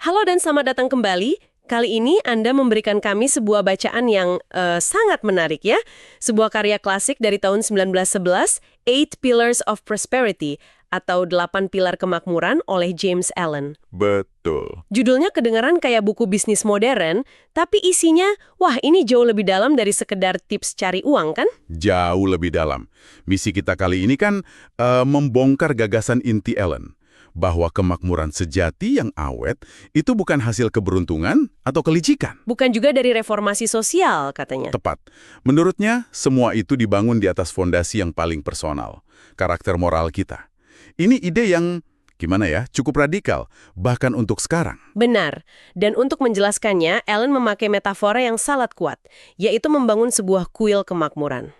Halo dan selamat datang kembali. Kali ini Anda memberikan kami sebuah bacaan yang sangat menarik ya. Sebuah karya klasik dari tahun 1911, Eight Pillars of Prosperity, atau 8 Pilar Kemakmuran oleh James Allen. Betul. Judulnya kedengaran kayak buku bisnis modern, tapi isinya, wah ini jauh lebih dalam dari sekedar tips cari uang kan? Jauh lebih dalam. Misi kita kali ini kan membongkar gagasan inti Allen, bahwa kemakmuran sejati yang awet itu bukan hasil keberuntungan atau kelicikan. Bukan juga dari reformasi sosial katanya. Tepat. Menurutnya, semua itu dibangun di atas fondasi yang paling personal, karakter moral kita. Ini ide yang, gimana ya, cukup radikal, bahkan untuk sekarang. Benar. Dan untuk menjelaskannya, Allen memakai metafora yang sangat kuat, yaitu membangun sebuah kuil kemakmuran.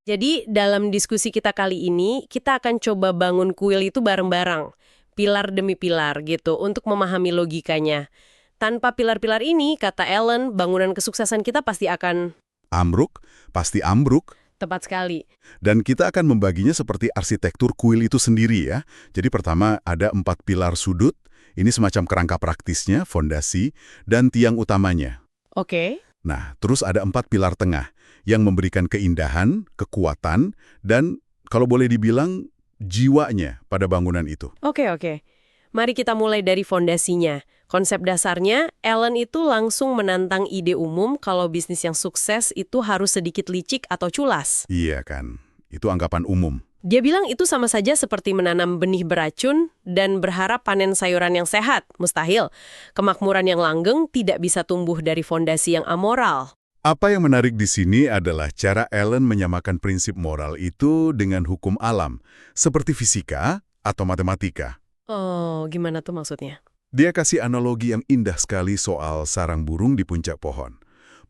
Jadi, dalam diskusi kita kali ini, kita akan coba bangun kuil itu bareng-bareng. Pilar demi pilar gitu, untuk memahami logikanya. Tanpa pilar-pilar ini, kata Allen, bangunan kesuksesan kita pasti akan... Ambruk, pasti ambruk. Tepat sekali. Dan kita akan membaginya seperti arsitektur kuil itu sendiri ya. Jadi pertama ada 4 pilar sudut, ini semacam kerangka praktisnya, fondasi, dan tiang utamanya. Oke. Nah, terus ada 4 pilar tengah, yang memberikan keindahan, kekuatan, dan kalau boleh dibilang jiwanya pada bangunan itu. Oke. Mari kita mulai dari fondasinya. Konsep dasarnya, Allen itu langsung menantang ide umum kalau bisnis yang sukses itu harus sedikit licik atau culas. Iya kan, itu anggapan umum. Dia bilang itu sama saja seperti menanam benih beracun dan berharap panen sayuran yang sehat. Mustahil. Kemakmuran yang langgeng tidak bisa tumbuh dari fondasi yang amoral. Apa yang menarik di sini adalah cara Allen menyamakan prinsip moral itu dengan hukum alam, seperti fisika atau matematika. Oh, gimana tuh maksudnya? Dia kasih analogi yang indah sekali soal sarang burung di puncak pohon.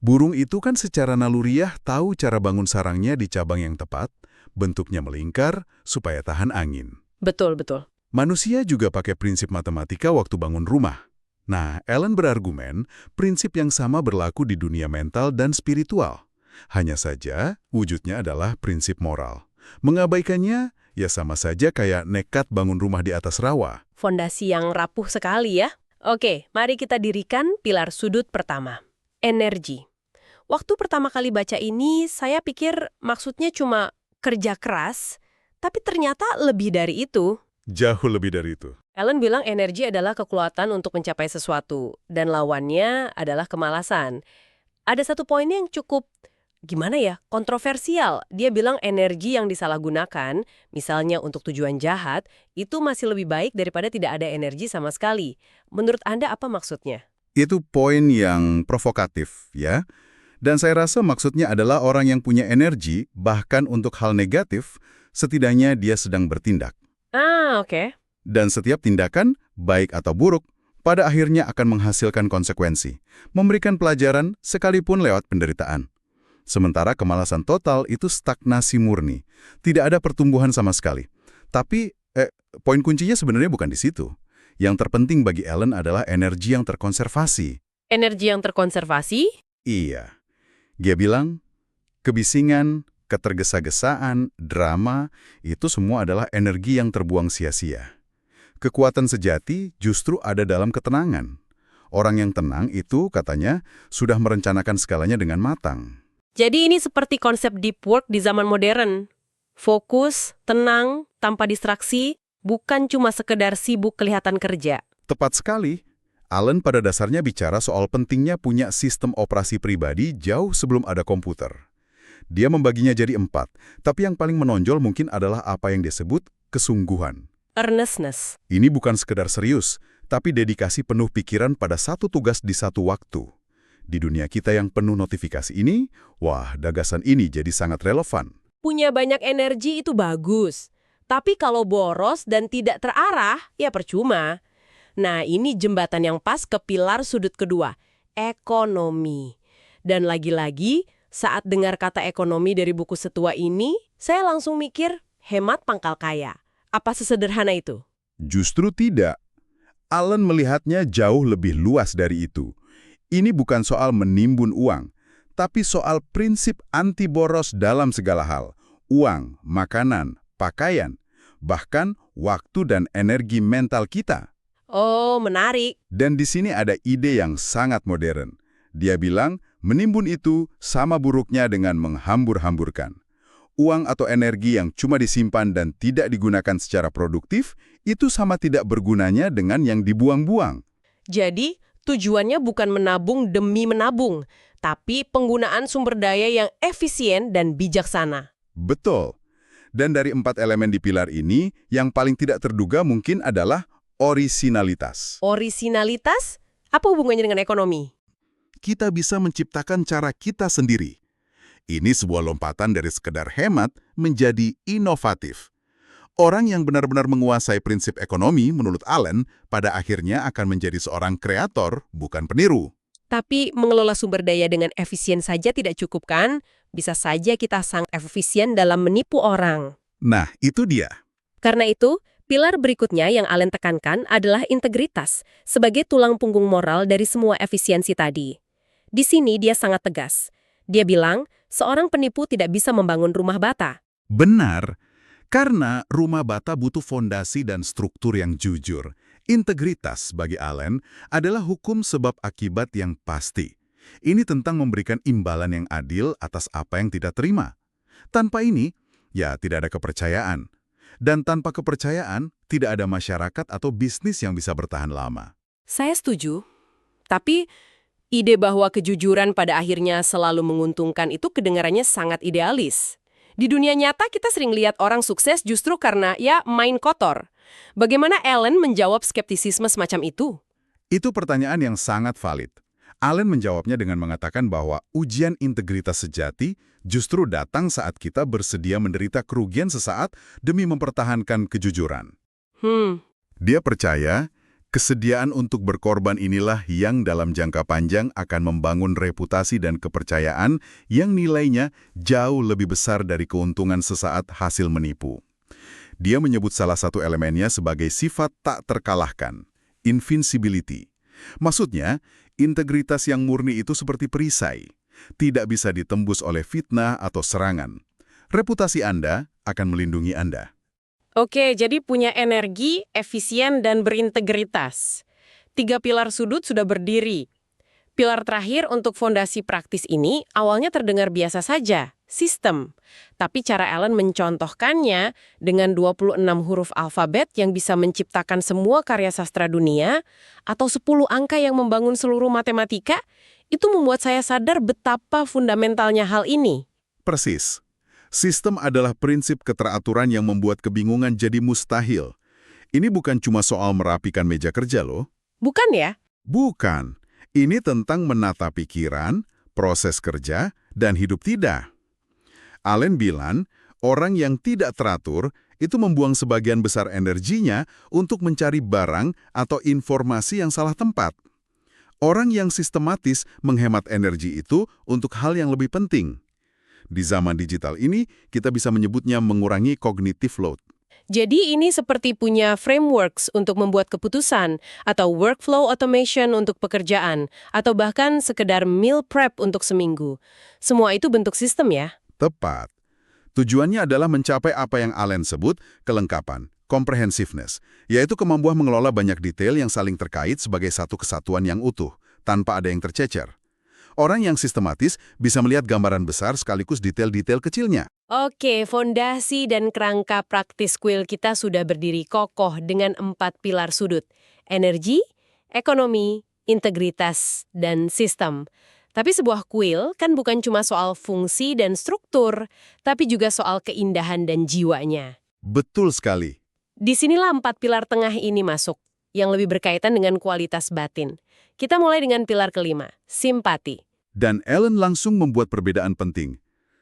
Burung itu kan secara naluriah tahu cara bangun sarangnya di cabang yang tepat, bentuknya melingkar supaya tahan angin. Betul. Manusia juga pakai prinsip matematika waktu bangun rumah. Nah, Allen berargumen, prinsip yang sama berlaku di dunia mental dan spiritual. Hanya saja, wujudnya adalah prinsip moral. Mengabaikannya, ya sama saja kayak nekat bangun rumah di atas rawa. Fondasi yang rapuh sekali ya. Oke, mari kita dirikan pilar sudut pertama. Energi. Waktu pertama kali baca ini, saya pikir maksudnya cuma kerja keras, tapi ternyata lebih dari itu. Jauh lebih dari itu. Allen bilang energi adalah kekuatan untuk mencapai sesuatu, dan lawannya adalah kemalasan. Ada satu poin yang cukup, gimana ya, kontroversial. Dia bilang energi yang disalahgunakan, misalnya untuk tujuan jahat, itu masih lebih baik daripada tidak ada energi sama sekali. Menurut Anda apa maksudnya? Itu poin yang provokatif, ya. Dan saya rasa maksudnya adalah orang yang punya energi, bahkan untuk hal negatif, setidaknya dia sedang bertindak. Oke. Dan setiap tindakan, baik atau buruk, pada akhirnya akan menghasilkan konsekuensi, memberikan pelajaran sekalipun lewat penderitaan. Sementara kemalasan total itu stagnasi murni, tidak ada pertumbuhan sama sekali. Tapi, poin kuncinya sebenarnya bukan di situ. Yang terpenting bagi Allen adalah energi yang terkonservasi. Energi yang terkonservasi? Iya. Dia bilang, kebisingan, ketergesa-gesaan, drama, itu semua adalah energi yang terbuang sia-sia. Kekuatan sejati justru ada dalam ketenangan. Orang yang tenang itu, katanya, sudah merencanakan segalanya dengan matang. Jadi ini seperti konsep deep work di zaman modern. Fokus, tenang, tanpa distraksi, bukan cuma sekedar sibuk kelihatan kerja. Tepat sekali. Allen pada dasarnya bicara soal pentingnya punya sistem operasi pribadi jauh sebelum ada komputer. Dia membaginya jadi 4, tapi yang paling menonjol mungkin adalah apa yang disebut kesungguhan. Earnestness. Ini bukan sekedar serius, tapi dedikasi penuh pikiran pada satu tugas di satu waktu. Di dunia kita yang penuh notifikasi ini, wah, gagasan ini jadi sangat relevan. Punya banyak energi itu bagus. Tapi kalau boros dan tidak terarah, ya percuma. Nah, ini jembatan yang pas ke pilar sudut kedua, ekonomi. Dan lagi-lagi, saat dengar kata ekonomi dari buku setua ini, saya langsung mikir, hemat pangkal kaya. Apa sesederhana itu? Justru tidak. Allen melihatnya jauh lebih luas dari itu. Ini bukan soal menimbun uang, tapi soal prinsip anti boros dalam segala hal. Uang, makanan, pakaian, bahkan waktu dan energi mental kita. Oh, menarik. Dan di sini ada ide yang sangat modern. Dia bilang, menimbun itu sama buruknya dengan menghambur-hamburkan. Uang atau energi yang cuma disimpan dan tidak digunakan secara produktif, itu sama tidak bergunanya dengan yang dibuang-buang. Jadi, tujuannya bukan menabung demi menabung, tapi penggunaan sumber daya yang efisien dan bijaksana. Betul. Dan dari 4 elemen di pilar ini, yang paling tidak terduga mungkin adalah orisinalitas. Orisinalitas? Apa hubungannya dengan ekonomi? Kita bisa menciptakan cara kita sendiri. Ini sebuah lompatan dari sekedar hemat menjadi inovatif. Orang yang benar-benar menguasai prinsip ekonomi, menurut Allen, pada akhirnya akan menjadi seorang kreator, bukan peniru. Tapi mengelola sumber daya dengan efisien saja tidak cukup kan? Bisa saja kita sangat efisien dalam menipu orang. Nah, itu dia. Karena itu, pilar berikutnya yang Allen tekankan adalah integritas sebagai tulang punggung moral dari semua efisiensi tadi. Di sini dia sangat tegas. Dia bilang, seorang penipu tidak bisa membangun rumah bata. Benar, karena rumah bata butuh fondasi dan struktur yang jujur. Integritas bagi Allen adalah hukum sebab akibat yang pasti. Ini tentang memberikan imbalan yang adil atas apa yang tidak terima. Tanpa ini, ya tidak ada kepercayaan. Dan tanpa kepercayaan, tidak ada masyarakat atau bisnis yang bisa bertahan lama. Saya setuju, tapi ide bahwa kejujuran pada akhirnya selalu menguntungkan itu kedengarannya sangat idealis. Di dunia nyata kita sering lihat orang sukses justru karena ya main kotor. Bagaimana Allen menjawab skeptisisme semacam itu? Itu pertanyaan yang sangat valid. Allen menjawabnya dengan mengatakan bahwa ujian integritas sejati justru datang saat kita bersedia menderita kerugian sesaat demi mempertahankan kejujuran. Dia percaya kesediaan untuk berkorban inilah yang dalam jangka panjang akan membangun reputasi dan kepercayaan yang nilainya jauh lebih besar dari keuntungan sesaat hasil menipu. Dia menyebut salah satu elemennya sebagai sifat tak terkalahkan, invincibility. Maksudnya, integritas yang murni itu seperti perisai, tidak bisa ditembus oleh fitnah atau serangan. Reputasi Anda akan melindungi Anda. Oke, jadi punya energi, efisien, dan berintegritas. 3 pilar sudut sudah berdiri. Pilar terakhir untuk fondasi praktis ini awalnya terdengar biasa saja, sistem. Tapi cara Allen mencontohkannya dengan 26 huruf alfabet yang bisa menciptakan semua karya sastra dunia, atau 10 angka yang membangun seluruh matematika, itu membuat saya sadar betapa fundamentalnya hal ini. Persis. Sistem adalah prinsip keteraturan yang membuat kebingungan jadi mustahil. Ini bukan cuma soal merapikan meja kerja loh. Bukan ya? Bukan. Ini tentang menata pikiran, proses kerja, dan hidup tidak. Allen bilang, orang yang tidak teratur itu membuang sebagian besar energinya untuk mencari barang atau informasi yang salah tempat. Orang yang sistematis menghemat energi itu untuk hal yang lebih penting. Di zaman digital ini, kita bisa menyebutnya mengurangi cognitive load. Jadi ini seperti punya frameworks untuk membuat keputusan, atau workflow automation untuk pekerjaan, atau bahkan sekedar meal prep untuk seminggu. Semua itu bentuk sistem ya? Tepat. Tujuannya adalah mencapai apa yang Allen sebut kelengkapan, comprehensiveness, yaitu kemampuan mengelola banyak detail yang saling terkait sebagai satu kesatuan yang utuh, tanpa ada yang tercecer. Orang yang sistematis bisa melihat gambaran besar sekaligus detail-detail kecilnya. Oke, fondasi dan kerangka praktis kuil kita sudah berdiri kokoh dengan 4 pilar sudut. Energi, ekonomi, integritas, dan sistem. Tapi sebuah kuil kan bukan cuma soal fungsi dan struktur, tapi juga soal keindahan dan jiwanya. Betul sekali. Disinilah 4 pilar tengah ini masuk, yang lebih berkaitan dengan kualitas batin. Kita mulai dengan pilar kelima, simpati. Dan Allen langsung membuat perbedaan penting.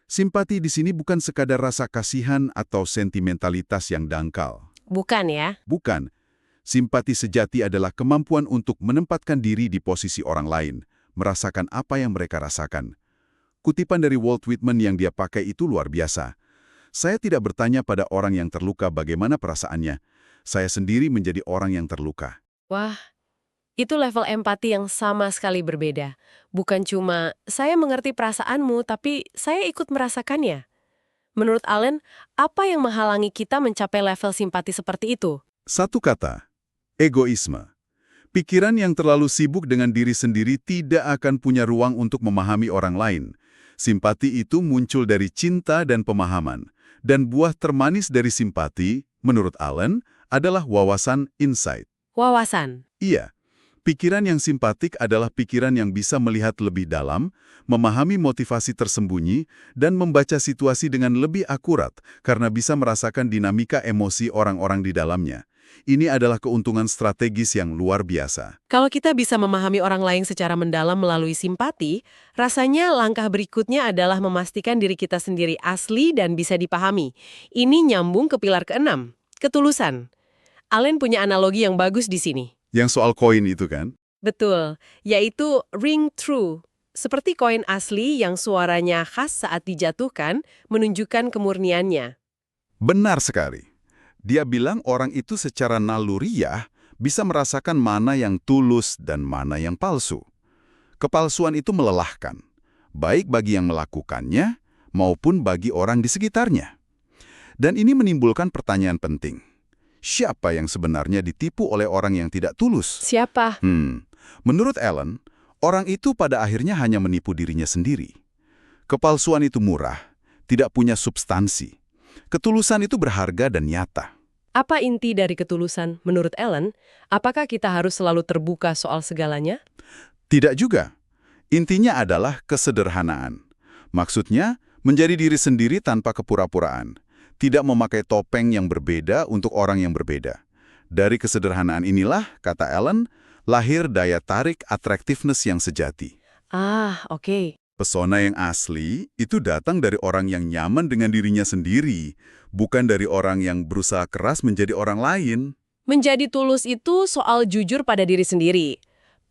Simpati di sini bukan sekadar rasa kasihan atau sentimentalitas yang dangkal. Bukan ya? Bukan. Simpati sejati adalah kemampuan untuk menempatkan diri di posisi orang lain, merasakan apa yang mereka rasakan. Kutipan dari Walt Whitman yang dia pakai itu luar biasa. Saya tidak bertanya pada orang yang terluka bagaimana perasaannya. Saya sendiri menjadi orang yang terluka. Wah, itu level empati yang sama sekali berbeda. Bukan cuma, saya mengerti perasaanmu, tapi saya ikut merasakannya. Menurut Allen, apa yang menghalangi kita mencapai level simpati seperti itu? Satu kata, egoisme. Pikiran yang terlalu sibuk dengan diri sendiri tidak akan punya ruang untuk memahami orang lain. Simpati itu muncul dari cinta dan pemahaman. Dan buah termanis dari simpati, menurut Allen, adalah wawasan insight. Wawasan. Iya, pikiran yang simpatik adalah pikiran yang bisa melihat lebih dalam, memahami motivasi tersembunyi, dan membaca situasi dengan lebih akurat karena bisa merasakan dinamika emosi orang-orang di dalamnya. Ini adalah keuntungan strategis yang luar biasa. Kalau kita bisa memahami orang lain secara mendalam melalui simpati, rasanya langkah berikutnya adalah memastikan diri kita sendiri asli dan bisa dipahami. Ini nyambung ke pilar ke-6, ketulusan. Allen punya analogi yang bagus di sini. Yang soal koin itu kan? Betul, yaitu ring true. Seperti koin asli yang suaranya khas saat dijatuhkan, menunjukkan kemurniannya. Benar sekali. Dia bilang orang itu secara naluriah bisa merasakan mana yang tulus dan mana yang palsu. Kepalsuan itu melelahkan, baik bagi yang melakukannya maupun bagi orang di sekitarnya. Dan ini menimbulkan pertanyaan penting. Siapa yang sebenarnya ditipu oleh orang yang tidak tulus? Siapa? Menurut Allen, orang itu pada akhirnya hanya menipu dirinya sendiri. Kepalsuan itu murah, tidak punya substansi. Ketulusan itu berharga dan nyata. Apa inti dari ketulusan menurut Allen? Apakah kita harus selalu terbuka soal segalanya? Tidak juga. Intinya adalah kesederhanaan. Maksudnya, menjadi diri sendiri tanpa kepura-puraan. Tidak memakai topeng yang berbeda untuk orang yang berbeda. Dari kesederhanaan inilah, kata Allen, lahir daya tarik attractiveness yang sejati. Oke. Pesona yang asli itu datang dari orang yang nyaman dengan dirinya sendiri, bukan dari orang yang berusaha keras menjadi orang lain. Menjadi tulus itu soal jujur pada diri sendiri.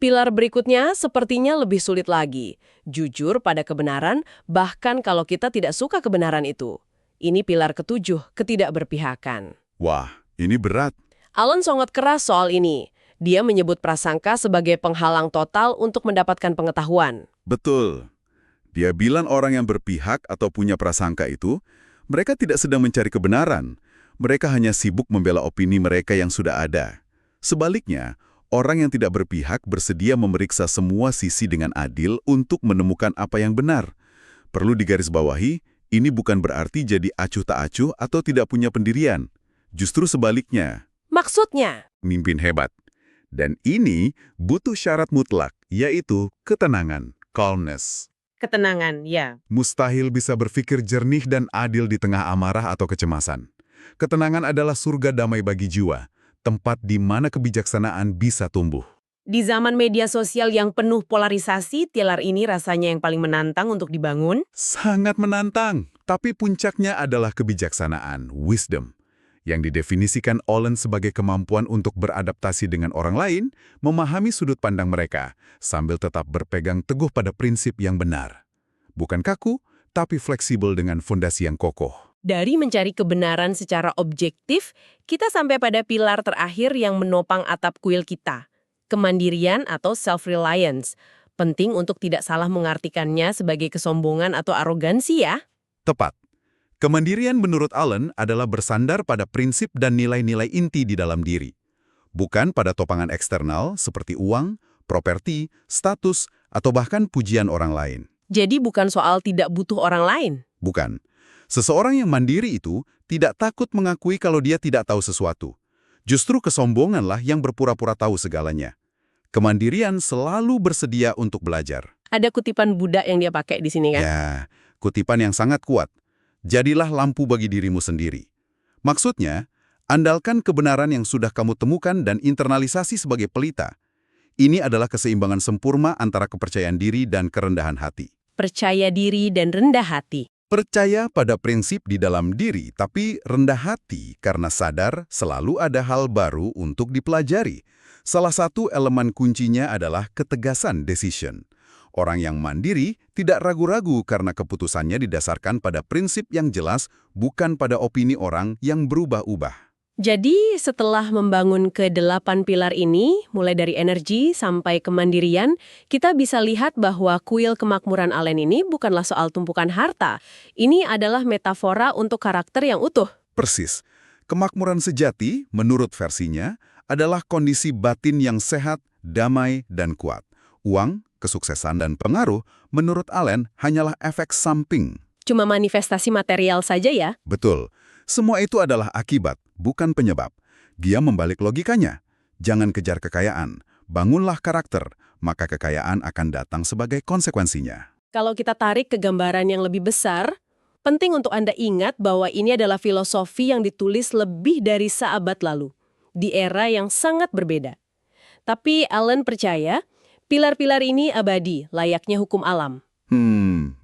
Pilar berikutnya sepertinya lebih sulit lagi. Jujur pada kebenaran, bahkan kalau kita tidak suka kebenaran itu. Ini pilar ke-7, ketidakberpihakan. Wah, ini berat. Allen sangat keras soal ini. Dia menyebut prasangka sebagai penghalang total untuk mendapatkan pengetahuan. Betul. Dia bilang orang yang berpihak atau punya prasangka itu, mereka tidak sedang mencari kebenaran. Mereka hanya sibuk membela opini mereka yang sudah ada. Sebaliknya, orang yang tidak berpihak bersedia memeriksa semua sisi dengan adil untuk menemukan apa yang benar. Perlu digarisbawahi, ini bukan berarti jadi acuh tak acuh atau tidak punya pendirian. Justru sebaliknya. Maksudnya? Mimpin hebat. Dan ini butuh syarat mutlak, yaitu ketenangan, calmness. Ketenangan, ya. Mustahil bisa berpikir jernih dan adil di tengah amarah atau kecemasan. Ketenangan adalah surga damai bagi jiwa, tempat di mana kebijaksanaan bisa tumbuh. Di zaman media sosial yang penuh polarisasi, pilar ini rasanya yang paling menantang untuk dibangun. Sangat menantang, tapi puncaknya adalah kebijaksanaan, wisdom, yang didefinisikan Allen sebagai kemampuan untuk beradaptasi dengan orang lain, memahami sudut pandang mereka, sambil tetap berpegang teguh pada prinsip yang benar. Bukan kaku, tapi fleksibel dengan fondasi yang kokoh. Dari mencari kebenaran secara objektif, kita sampai pada pilar terakhir yang menopang atap kuil kita. Kemandirian atau self-reliance. Penting untuk tidak salah mengartikannya sebagai kesombongan atau arogansi ya. Tepat. Kemandirian menurut Allen adalah bersandar pada prinsip dan nilai-nilai inti di dalam diri. Bukan pada topangan eksternal seperti uang, properti, status, atau bahkan pujian orang lain. Jadi bukan soal tidak butuh orang lain. Bukan. Seseorang yang mandiri itu tidak takut mengakui kalau dia tidak tahu sesuatu. Justru kesombonganlah yang berpura-pura tahu segalanya. Kemandirian selalu bersedia untuk belajar. Ada kutipan Buddha yang dia pakai di sini kan? Ya, kutipan yang sangat kuat. Jadilah lampu bagi dirimu sendiri. Maksudnya, andalkan kebenaran yang sudah kamu temukan dan internalisasi sebagai pelita. Ini adalah keseimbangan sempurna antara kepercayaan diri dan kerendahan hati. Percaya diri dan rendah hati. Percaya pada prinsip di dalam diri, tapi rendah hati karena sadar selalu ada hal baru untuk dipelajari. Salah satu elemen kuncinya adalah ketegasan decision. Orang yang mandiri tidak ragu-ragu karena keputusannya didasarkan pada prinsip yang jelas, bukan pada opini orang yang berubah-ubah. Jadi setelah membangun ke-8 pilar ini, mulai dari energi sampai kemandirian, kita bisa lihat bahwa kuil kemakmuran Allen ini bukanlah soal tumpukan harta. Ini adalah metafora untuk karakter yang utuh. Persis. Kemakmuran sejati, menurut versinya, adalah kondisi batin yang sehat damai, dan kuat. Uang, kesuksesan, dan pengaruh menurut Allen hanyalah efek samping. Cuma manifestasi material saja ya? Betul. Semua itu adalah akibat, bukan penyebab. Dia membalik logikanya. Jangan kejar kekayaan, bangunlah karakter, maka kekayaan akan datang sebagai konsekuensinya. Kalau kita tarik ke gambaran yang lebih besar, penting untuk Anda ingat bahwa ini adalah filosofi yang ditulis lebih dari seabad lalu, di era yang sangat berbeda. Tapi Allen percaya, pilar-pilar ini abadi, layaknya hukum alam.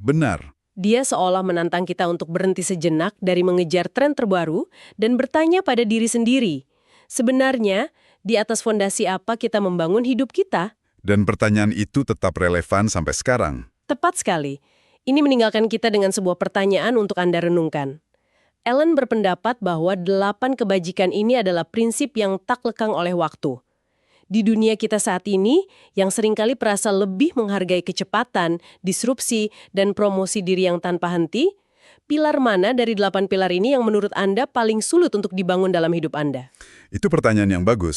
Benar. Dia seolah menantang kita untuk berhenti sejenak dari mengejar tren terbaru dan bertanya pada diri sendiri, sebenarnya di atas fondasi apa kita membangun hidup kita? Dan pertanyaan itu tetap relevan sampai sekarang. Tepat sekali. Ini meninggalkan kita dengan sebuah pertanyaan untuk Anda renungkan. Allen berpendapat bahwa 8 kebajikan ini adalah prinsip yang tak lekang oleh waktu. Di dunia kita saat ini, yang seringkali perasa lebih menghargai kecepatan, disrupsi, dan promosi diri yang tanpa henti, pilar mana dari 8 pilar ini yang menurut Anda paling sulit untuk dibangun dalam hidup Anda? Itu pertanyaan yang bagus.